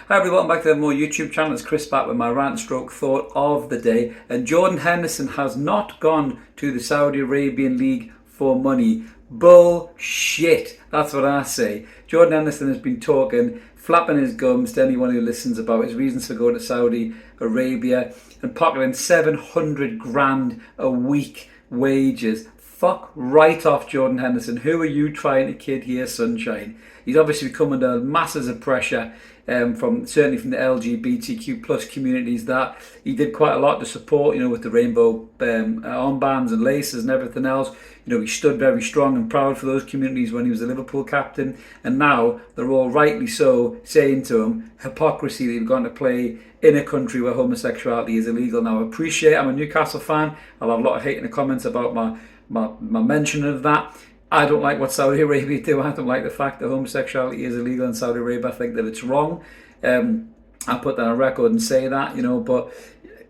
Hi everyone, welcome back to more YouTube channel. It's Chris back with my rant stroke thought of the day. And Jordan Henderson has not gone to the Saudi Arabian League for money. Bullshit. That's what I say. Jordan Henderson has been talking, flapping his gums to anyone who listens about his reasons for going to Saudi Arabia and pocketing 700 grand a week wages. Fuck right off, Jordan Henderson. Who are you trying to kid here, sunshine? He's obviously come under masses of pressure certainly from the LGBTQ plus communities that he did quite a lot to support, with the rainbow armbands and laces and everything else. He stood very strong and proud for those communities when he was the Liverpool captain. And now they're all rightly so saying to him, hypocrisy that you've gone to play in a country where homosexuality is illegal. Now, I appreciate, I'm a Newcastle fan. I'll have a lot of hate in the comments about my mention of that. I don't like what Saudi Arabia do. I don't like the fact that homosexuality is illegal in Saudi Arabia. I think that it's wrong. I put that on record and say that, but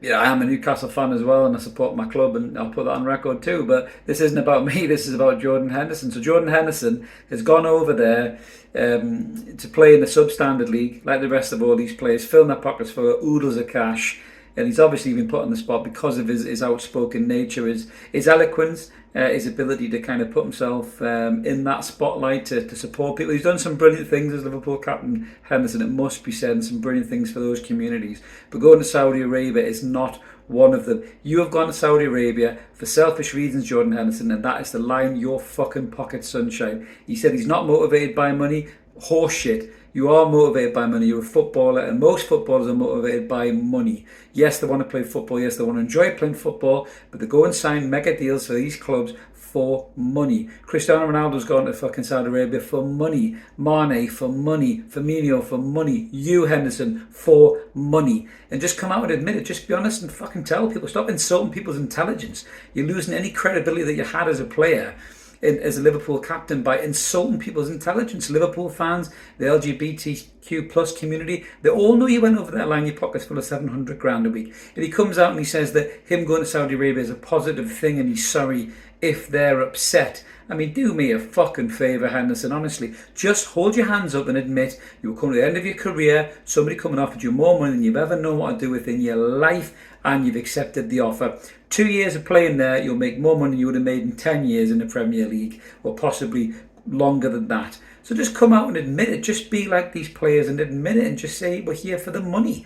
I am a Newcastle fan as well, and I support my club, and I'll put that on record too. But this isn't about me. This is about Jordan Henderson. So Jordan Henderson has gone over there to play in the substandard league, like the rest of all these players, filling their pockets for oodles of cash. And he's obviously been put on the spot because of his outspoken nature, his eloquence, his ability to kind of put himself in that spotlight to support people. He's done some brilliant things as Liverpool captain, Henderson, it must be said, and some brilliant things for those communities. But going to Saudi Arabia is not one of them. You have gone to Saudi Arabia for selfish reasons, Jordan Henderson, and that is to line your fucking pocket, sunshine. He said he's not motivated by money. Horseshit. You are motivated by money. You're a footballer, and most footballers are motivated by money. Yes, they want to play football. Yes, they want to enjoy playing football, but they go and sign mega deals for these clubs for money. Cristiano Ronaldo's gone to fucking Saudi Arabia for money. Mane for money. Firmino for money. You, Henderson, for money. And just come out and admit it. Just be honest and fucking tell people. Stop insulting people's intelligence. You're losing any credibility that you had as a player, as a Liverpool captain, by insulting people's intelligence. Liverpool fans, the LGBTQ plus community, they all know you went over there lining your pockets full of 700 grand a week. And he comes out and he says that him going to Saudi Arabia is a positive thing and he's sorry if they're upset. I mean, do me a fucking favour, Henderson, honestly. Just hold your hands up and admit you were coming to the end of your career, somebody coming offered you more money than you've ever known what to do with in your life, and you've accepted the offer. 2 years of playing there, you'll make more money than you would have made in 10 years in the Premier League, or possibly longer than that. So just come out and admit it. Just be like these players and admit it, and just say we're here for the money.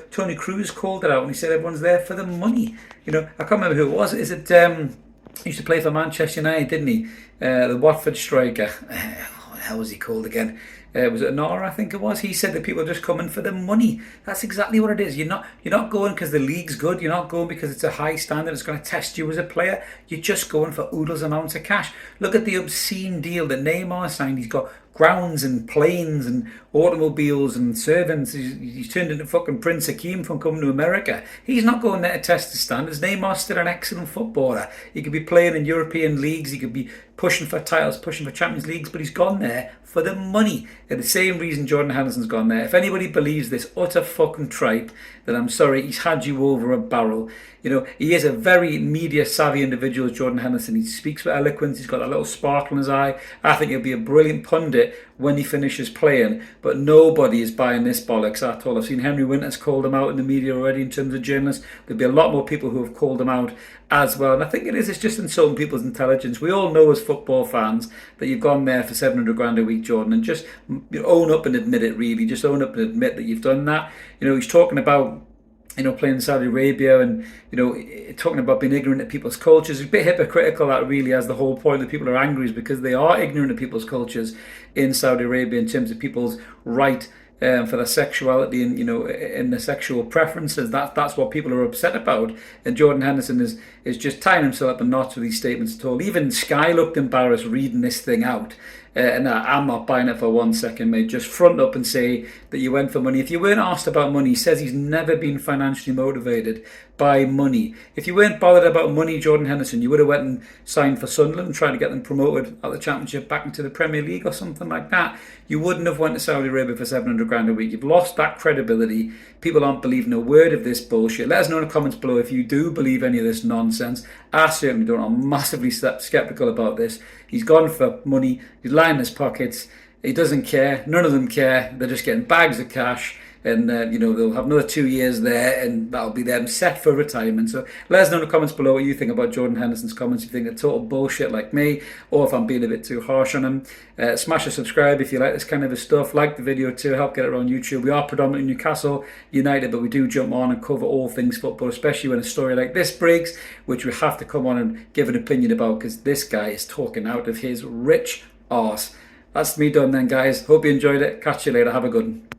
Tony Cruz called it out and he said everyone's there for the money. I can't remember who it was. Is it... He used to play for Manchester United, didn't he? The Watford striker. What the hell was he called again? Was it Nora, I think it was? He said that people are just coming for the money. That's exactly what it is. You're not going because the league's good. You're not going because it's a high standard. It's going to test you as a player. You're just going for oodles amounts of cash. Look at the obscene deal that Neymar signed. He's got grounds and planes and automobiles and servants. He's turned into fucking Prince Hakeem from coming to America. He's not going there to test the standards. Neymar's still an excellent footballer. He could be playing in European leagues. He could be pushing for titles, pushing for Champions Leagues, but he's gone there for the money. And the same reason Jordan Henderson's gone there. If anybody believes this utter fucking tripe, then I'm sorry, he's had you over a barrel. He is a very media savvy individual, Jordan Henderson. He speaks with eloquence. He's got that little sparkle in his eye. I think he'll be a brilliant pundit when he finishes playing, but nobody is buying this bollocks at all. I've seen Henry Winters called him out in the media already in terms of journalists. There'll be a lot more people who have called him out as well. And I think it's just insulting people's intelligence. We all know as football fans that you've gone there for 700 grand a week, Jordan, and just own up and admit it, really. Just own up and admit that you've done that. He's talking about playing in Saudi Arabia and, talking about being ignorant of people's cultures. It's a bit hypocritical, that really, as the whole point that people are angry is because they are ignorant of people's cultures in Saudi Arabia in terms of people's right for their sexuality and, in their sexual preferences. That's what people are upset about. And Jordan Henderson is just tying himself up in knots with these statements at all. Even Sky looked embarrassed reading this thing out. And I'm not buying it for 1 second, mate. Just front up and say that you went for money. If you weren't asked about money, he says he's never been financially motivated by money. If you weren't bothered about money, Jordan Henderson, you would have went and signed for Sunderland and tried to get them promoted out of the Championship back into the Premier League or something like that. You wouldn't have went to Saudi Arabia for 700 grand a week. You've lost that credibility. People aren't believing a word of this bullshit. Let us know in the comments below if you do believe any of this nonsense. I certainly don't. I'm massively sceptical about this. He's gone for money. He's lining his pockets. He doesn't care. None of them care. They're just getting bags of cash. and they'll have another 2 years there, and that'll be them set for retirement. So let us know in the comments below what you think about Jordan Henderson's comments. If you think they're total bullshit like me, or if I'm being a bit too harsh on him. Smash a subscribe if you like this kind of stuff. Like the video too, help get it around YouTube. We are predominantly Newcastle United, but we do jump on and cover all things football, especially when a story like this breaks, which we have to come on and give an opinion about, because this guy is talking out of his rich arse. That's me done then, guys. Hope you enjoyed it. Catch you later. Have a good one.